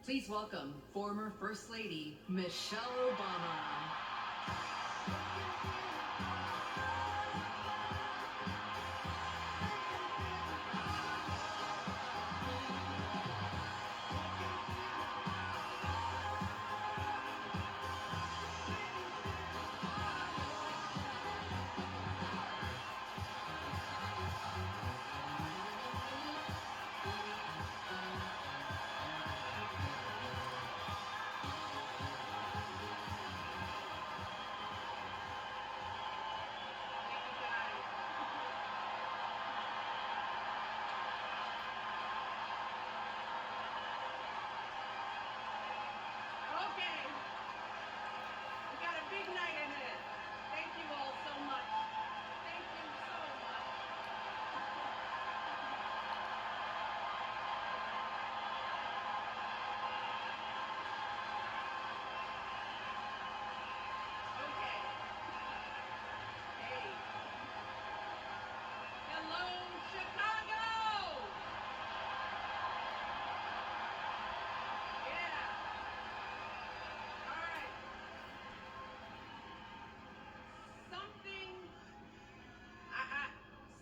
Please welcome former First Lady Michelle Obama.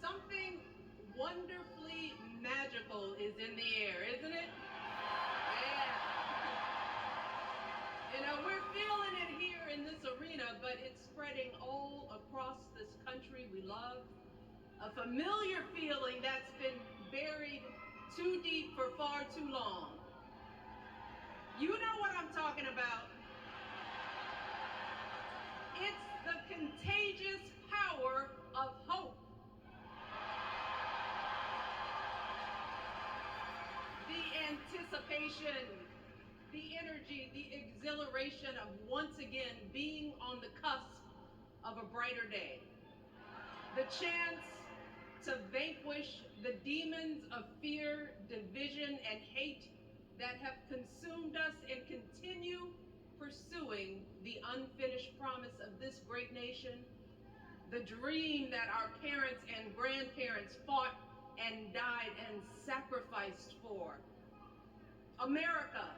Something wonderfully magical is in the air, isn't it? Yeah. We're feeling it here in this arena, but it's spreading all across this country we love. A familiar feeling that's been buried too deep for far too long. You know what I'm talking about. It's the contagious power of hope. The anticipation, the energy, the exhilaration of once again being on the cusp of a brighter day. The chance to vanquish the demons of fear, division, and hate that have consumed us and continue pursuing the unfinished promise of this great nation, the dream that our parents and grandparents fought and died and sacrificed for. America,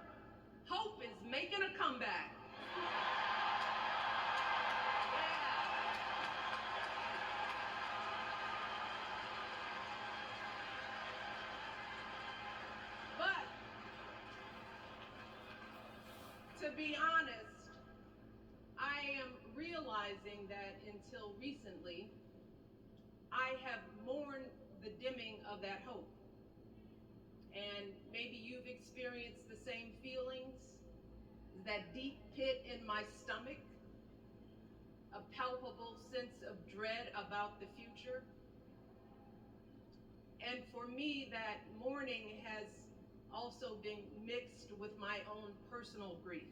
hope is making a comeback. But to be honest, I am realizing that until recently, I have mourned the dimming of that hope. And maybe you've experienced the same feelings, that deep pit in my stomach, a palpable sense of dread about the future. And for me, that mourning has also been mixed with my own personal grief.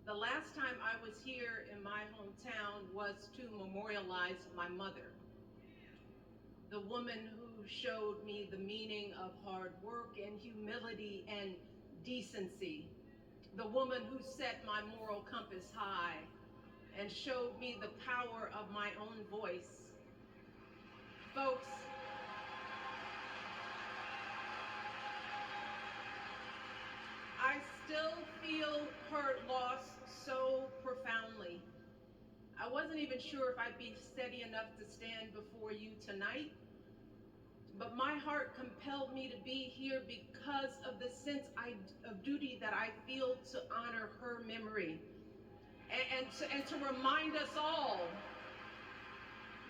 The last time I was here in my hometown was to memorialize my mother, the woman who showed me the meaning of hard work and humility and decency, the woman who set my moral compass high and showed me the power of my own voice. Folks, I still feel her loss so profoundly. I wasn't even sure if I'd be steady enough to stand before you tonight, but my heart compelled me to be here because of the sense of duty that I feel to honor her memory and to remind us all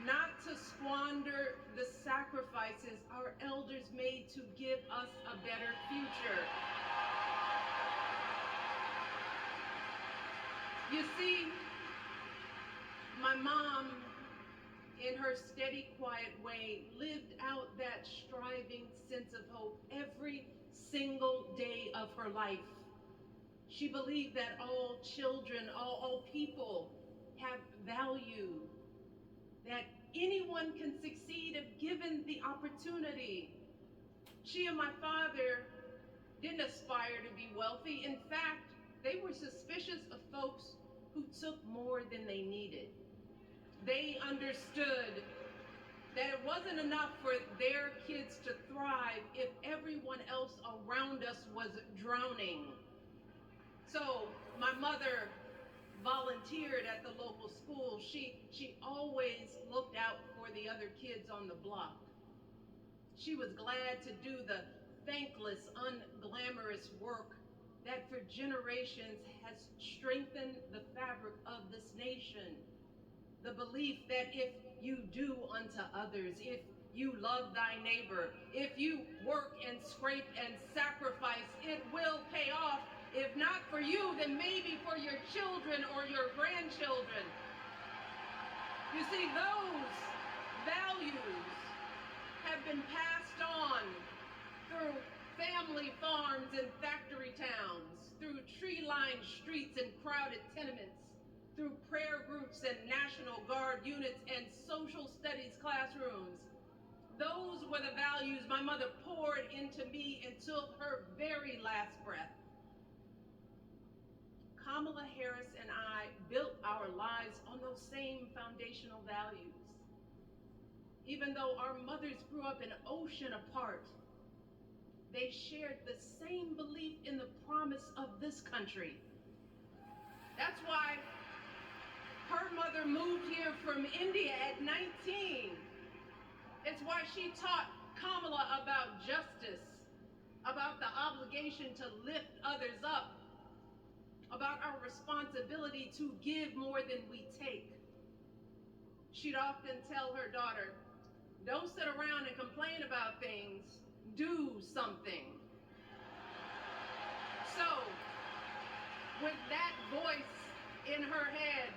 not to squander the sacrifices our elders made to give us a better future. You see, my mom, in her steady, quiet way, lived out that striving sense of hope every single day of her life. She believed that all children, all people have value, that anyone can succeed if given the opportunity. She and my father didn't aspire to be wealthy. In fact, they were suspicious of folks who took more than they needed. They understood that it wasn't enough for their kids to thrive if everyone else around us was drowning. So my mother volunteered at the local school. She always looked out for the other kids on the block. She was glad to do the thankless, unglamorous work that for generations has strengthened the fabric of this nation. The belief that if you do unto others, if you love thy neighbor, if you work and scrape and sacrifice, it will pay off. If not for you, then maybe for your children or your grandchildren. You see, those values have been passed on through family farms and factory towns, through tree-lined streets and crowded tenements, through prayer groups and National Guard units and social studies classrooms. Those were the values my mother poured into me until her very last breath. Kamala Harris and I built our lives on those same foundational values. Even though our mothers grew up an ocean apart, they shared the same belief in the promise of this country. That's why her mother moved here from India at 19. It's why she taught Kamala about justice, about the obligation to lift others up, about our responsibility to give more than we take. She'd often tell her daughter, don't sit around and complain about things, do something. So, with that voice in her head,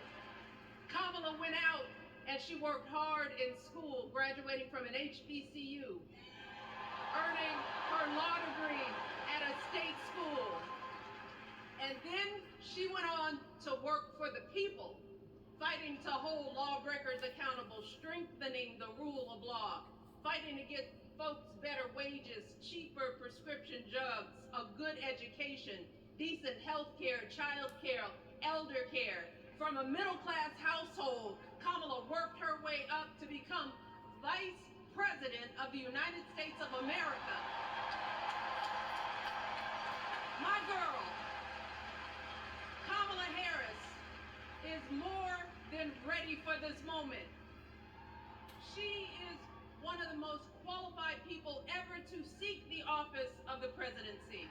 Kamala went out and she worked hard in school, graduating from an HBCU, earning her law degree at a state school. And then she went on to work for the people, fighting to hold lawbreakers accountable, strengthening the rule of law, fighting to get folks better wages, cheaper prescription drugs, a good education, decent health care, child care, elder care. From a middle-class household, Kamala worked her way up to become Vice President of the United States of America. My girl, Kamala Harris, is more than ready for this moment. She is one of the most qualified people ever to seek the office of the presidency.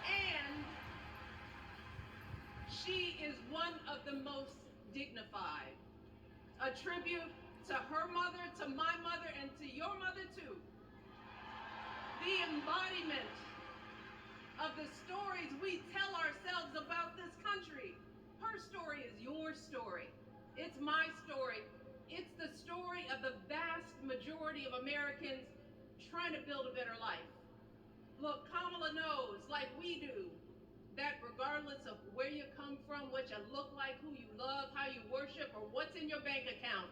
And she is one of the most dignified. A tribute to her mother, to my mother, and to your mother too. The embodiment of the stories we tell ourselves about this country. Her story is your story. It's my story. It's the story of the vast majority of Americans trying to build a better life. Look, Kamala knows, like we do, that regardless of where you come from, what you look like, who you love, how you worship, or what's in your bank account,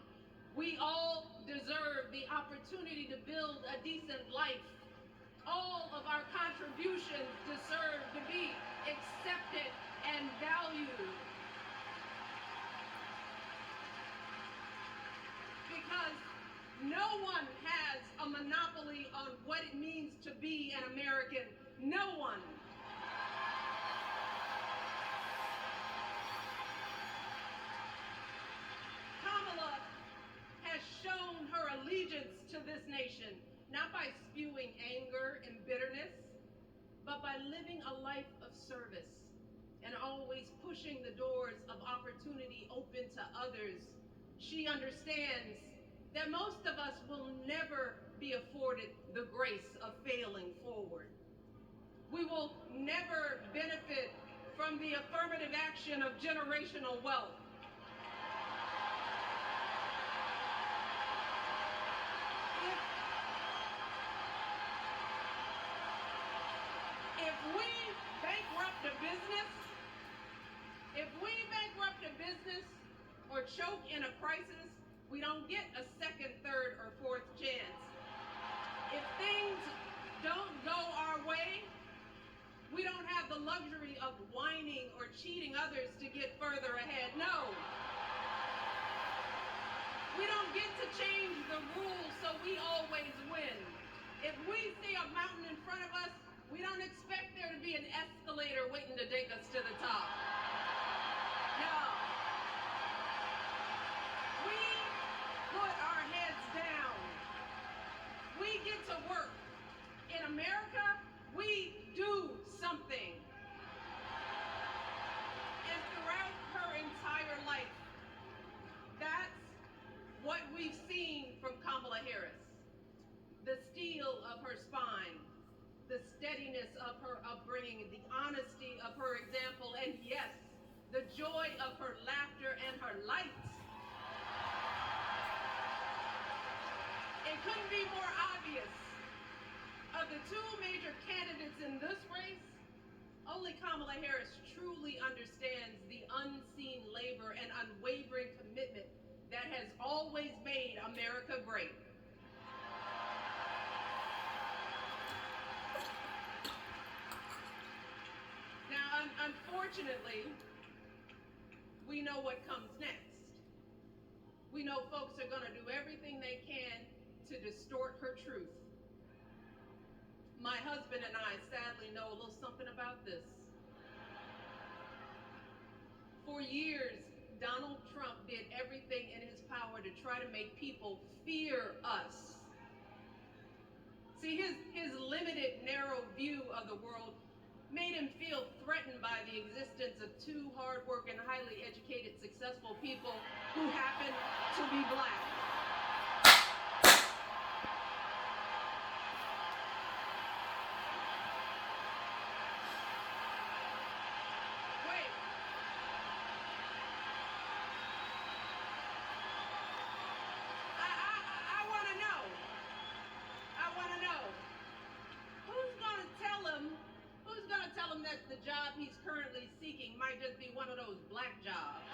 we all deserve the opportunity to build a decent life. All of our contributions deserve to be accepted and valued. Because no one has a monopoly on what it means to be an American. No one. Kamala has shown her allegiance to this nation, not by spewing anger and bitterness, but by living a life of service and always pushing the doors of opportunity open to others. She understands that most of us will never be afforded the grace of failing forward. We will never benefit from the affirmative action of generational wealth. If we bankrupt a business or choke in a crisis, we don't get a second, third, or fourth chance. If things don't go our way, we don't have the luxury of whining or cheating others to get further ahead. No. We don't get to change the rules so we always win. If we see a mountain in front of us, we don't expect there to be an escalator waiting to take us to the top. No. We put our heads down. We get to work. In America, we do something. And throughout her entire life, that's what we've seen from Kamala Harris. The steel of her spine, the steadiness of her upbringing, the honesty of her example, and yes, the joy of her laughter and her light. It couldn't be more obvious. Of the two major candidates in this race, only Kamala Harris truly understands the unseen labor and unwavering commitment that has always made America great. Now, unfortunately, we know what comes next. We know folks are going to do everything they can to distort her truth. My husband and I sadly know a little something about this. For years, Donald Trump did everything in his power to try to make people fear us. See, his limited, narrow view of the world made him feel threatened by the existence of two hardworking, highly educated, successful people who happen to be black. Wait. I want to know. Who's going to tell him that the job he's currently seeking might just be one of those black jobs?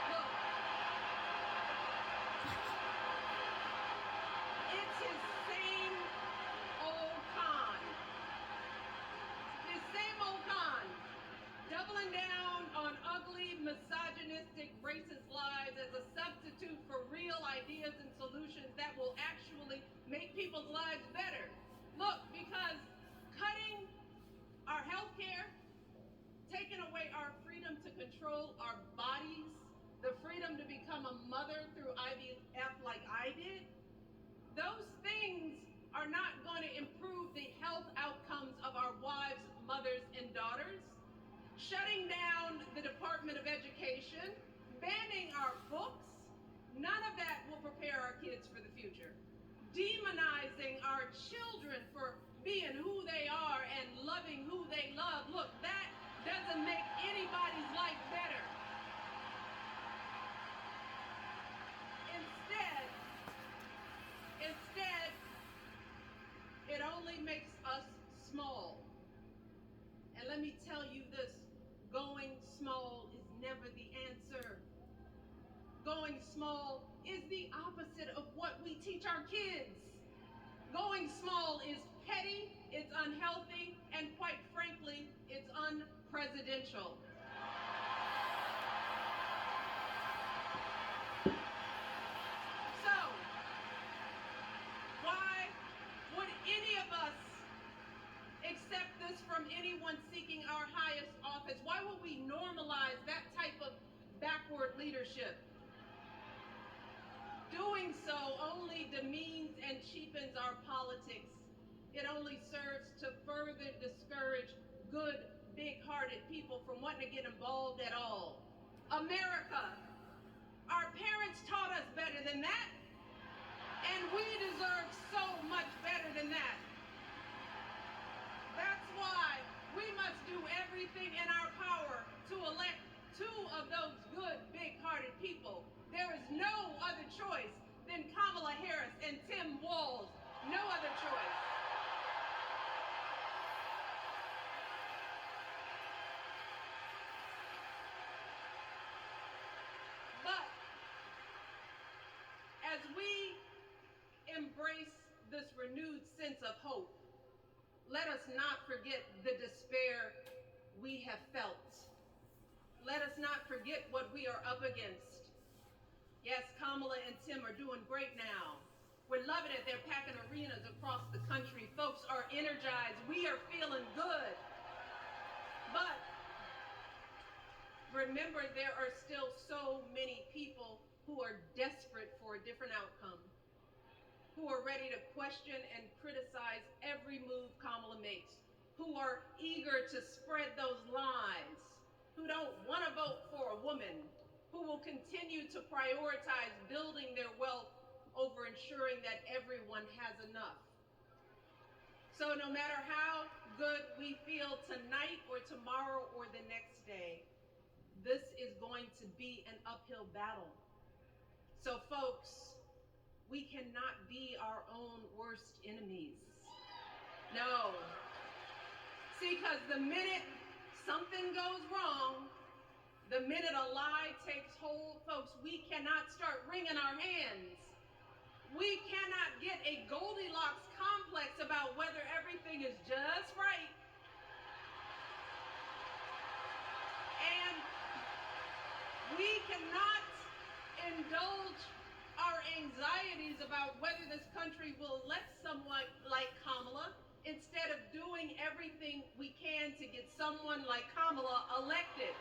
Look, it's his same old con. His same old con. Doubling down on ugly, misogynistic, racist lies as a substitute for real ideas and solutions that will actually make people's lives better. Look, because cutting our health care, taking away our freedom to control our bodies, the freedom to become a mother through IVF like I did, those things are not going to improve the health outcomes of our wives, mothers, and daughters. Shutting down the Department of Education, banning our books, none of that will prepare our kids for the future. Demonizing our children for being who they are and loving who they love, look, that doesn't make anybody's life better. Instead, it only makes us small. And let me tell you this, going small is never the answer. Going small is the opposite of what we teach our kids. Going small is petty, it's unhealthy, and quite frankly, it's unpresidential. So, why would any of us accept this from anyone seeking our highest office? Why would we normalize that type of backward leadership? Doing so only demeans and cheapens our politics. It only serves to further discourage good, big-hearted people from wanting to get involved at all. America, our parents taught us better than that, and we deserve so much better than that. That's why we must do everything in our power to elect two of those good, big-hearted people. There is no other choice than Kamala Harris and Tim Walz. No other choice. But as we embrace this renewed sense of hope, Let us not forget the despair we have felt. Let us not forget what we are up against. Yes, Kamala and Tim are doing great now. We're loving it. They're packing arenas across the country. Folks are energized. We are feeling good. But remember, there are still so many people who are desperate for a different outcome, who are ready to question and criticize every move Kamala makes, who are eager to spread those lies, who don't want to vote for a woman, who will continue to prioritize building their wealth over ensuring that everyone has enough. So no matter how good we feel tonight or tomorrow or the next day, this is going to be an uphill battle. So folks, we cannot be our own worst enemies. No. See, because the minute something goes wrong, the minute a lie takes hold, folks, we cannot start wringing our hands. We cannot get a Goldilocks complex about whether everything is just right. And we cannot indulge our anxieties about whether this country will elect someone like Kamala instead of doing everything we can to get someone like Kamala elected.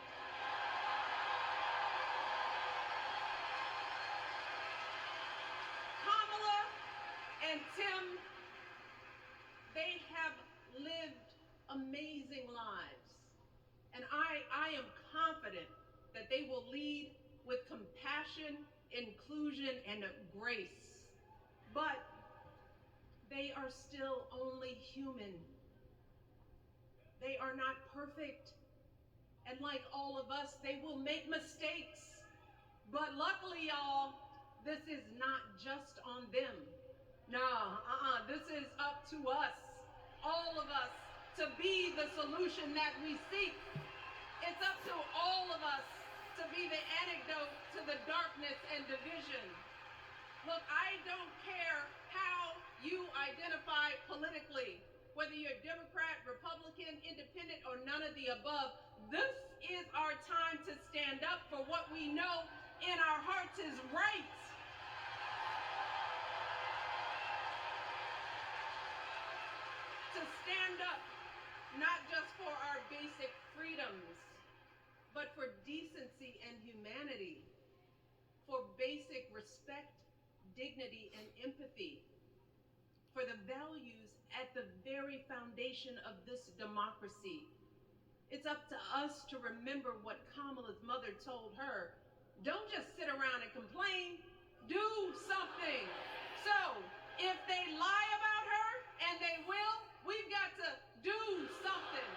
Kamala and Tim, they have lived amazing lives. And I am confident that they will lead with compassion, inclusion, and grace. But they are still only human. They are not perfect. And like all of us, they will make mistakes. But luckily, y'all, this is not just on them. This is up to us, all of us, to be the solution that we seek. It's up to all of us to be the antidote to the darkness and division. Look, I don't care how you identify politically, whether you're Democrat, Republican, Independent, or none of the above. This is our time to stand up for what we know in our hearts is right. To stand up, not just for our basic freedoms, but for decency and humanity, for basic respect, dignity, and empathy, for the values at the very foundation of this democracy. It's up to us to remember what Kamala's mother told her. Don't just sit around and complain, do something. So, if they lie about her, and they will, we've got to do something.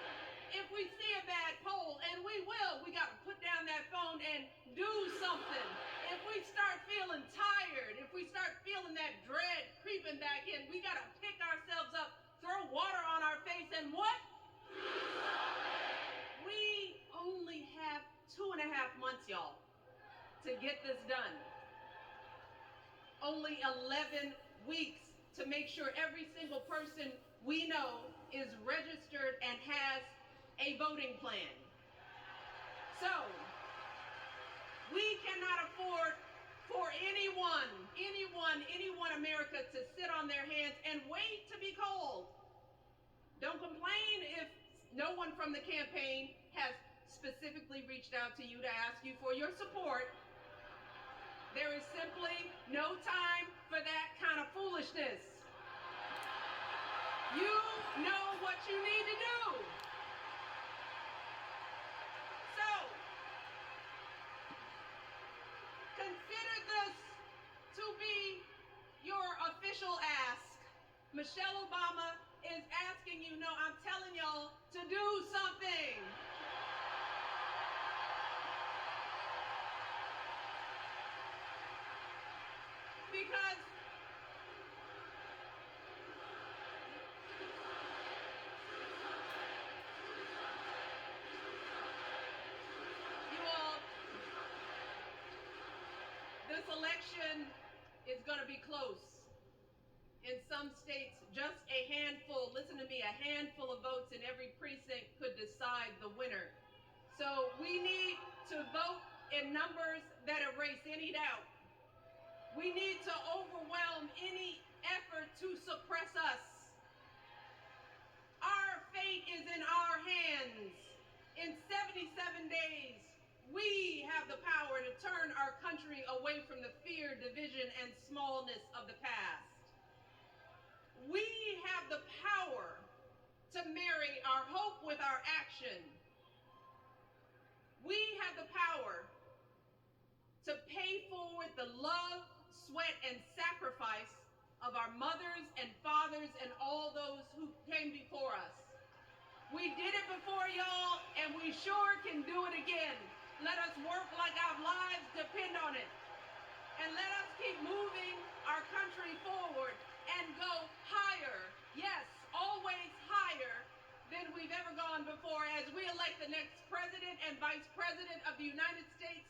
If we see a bad poll, and we will, we got to put down that phone and do something. If we start feeling tired, if we start feeling that dread creeping back in, we got to pick ourselves up, throw water on our face, and what? Do something. We only have 2.5 months, y'all, to get this done. Only 11 weeks to make sure every single person we know is registered and has a voting plan. So, we cannot afford for anyone America to sit on their hands and wait to be called. Don't complain if no one from the campaign has specifically reached out to you to ask you for your support. There is simply no time for that kind of foolishness. You know what you need to do. So, consider this to be your official ask. Michelle Obama is asking you, no, I'm telling y'all to do something. Because you all, this election is going to be close. In some states, just a handful, listen to me, a handful of votes in every precinct could decide the winner. So we need to vote in numbers that erase any doubt. We need to overwhelm any effort to suppress us. Our fate is in our hands. In 77 days, we have the power to turn our country away from the fear, division, and smallness of the past. We have the power to marry our hope with our action. We have the power to pay forward the love, sweat, and sacrifice of our mothers and fathers and all those who came before us. We did it before, y'all, and we sure can do it again. Let us work like our lives depend on it. And let us keep moving our country forward and go higher. Yes, always higher than we've ever gone before as we elect the next president and vice president of the United States